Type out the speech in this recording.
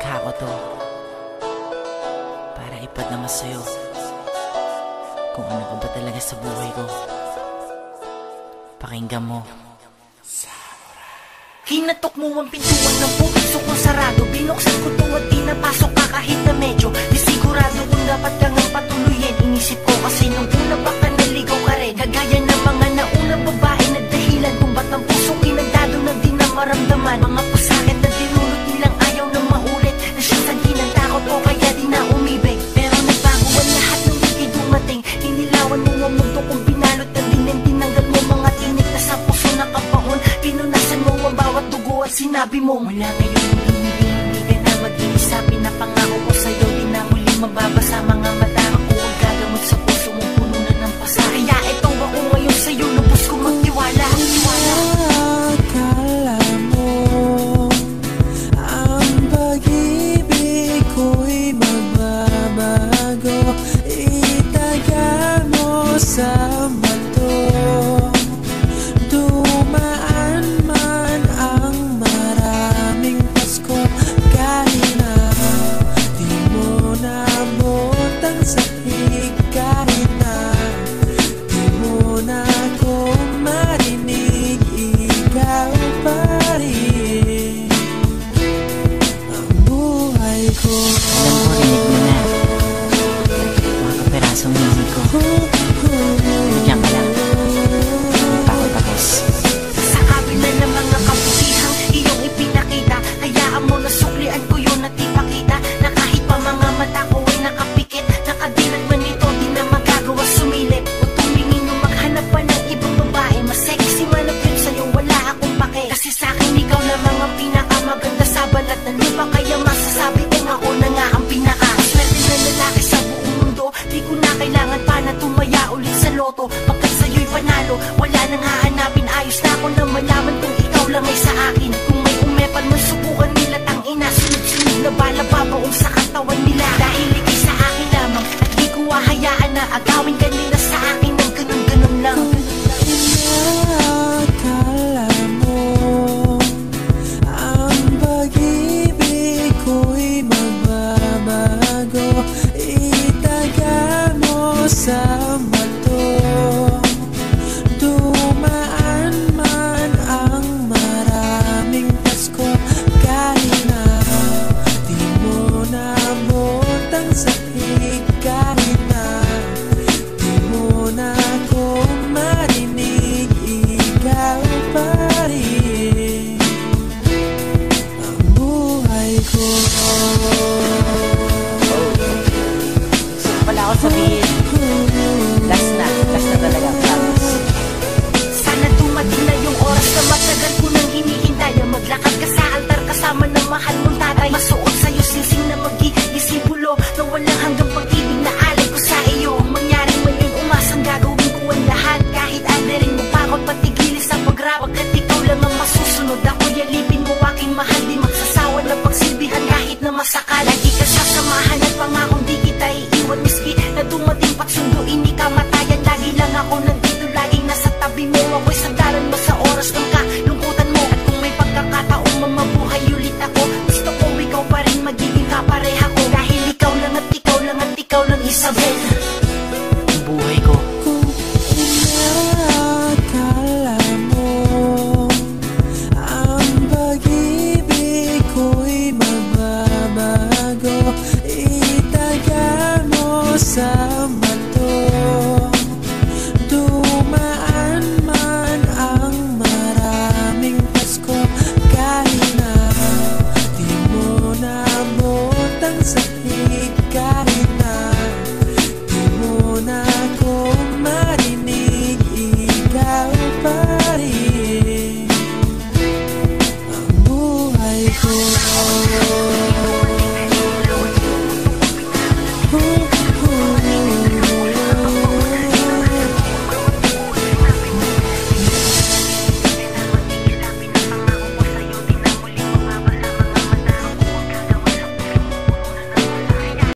Nilikha ko to para ipadama sa'yo kung ano ka ba talaga sa buhay ko. Pakinggan mo. Hinatok mo ang pintuan ng puso kong sarado. Binuksan ko to at di napasok ka kahit na medyo di sigurado kung dapat kang patuloyin. Inisip ko kasi nung una baka naligaw ka rin, kagaya ng mga naunang babae na dahilan kung ba't ang pusong kinagdado na di na maramdaman. Mga pasakit na dinulot nilang ayaw na maulit, nasyasagi ng takot o kaya di na umibig. Pero nagbago ang lahat nung di dumating. Inilawan mo ang mundo kung binalot na dinin. Tinanggal mo mga tinik na sa puso nakapaon. Pinunasan mo ang bawat dugo at sinabi mo, mula ngayon hindi ka na mag-iisa. Pinapangako ko sa'yo, di na muli mababasa mga mata ko. Ang gagamot sa puso mo, puno na ng pasa. Kaya ito ako ngayon sa'yo, lubos ko magtiwala. Akala mo ang pag-ibig ko'y magbabago. Itaga mo sa mundo, dumaan man ang maraming Pasko. Kahit na di mo naabot ang sakit, kahit na di mo na ako marinig, ikaw pa rin ang buhay ko. Alam ko, rinig mo na mga kaperasong music ko. Bigyan ka lang, hindi pa ako tapos. Sa kabila ng mga kabutihang iyong ipinakita, hayaan mo na suklian ko yun at ipakita na kahit pa mga mata ko ay nakapikit, nakadilat man ito, di na magagawa sumilip o tumingin o maghanap pa ng ibang babae. Mas sexy man ang yun sa'yo, wala akong pake, kasi sa'kin ikaw lamang ang pinakamaganda sa balat ng lupa. Kaya masasabi kong ako na nga ang pinaka swerte na lalaki sa buong mundo. Di ko na kailangan pa na tumaya ulit sa loto, pagkat sa'yo'y panalo, wala nang hahanapin. Ayos na ako na malaman kung ikaw lang ay sa akin. Kung may umepan man subukan nila tang ina, sunod-sunod na bala babaong sa katawan nila. Dahil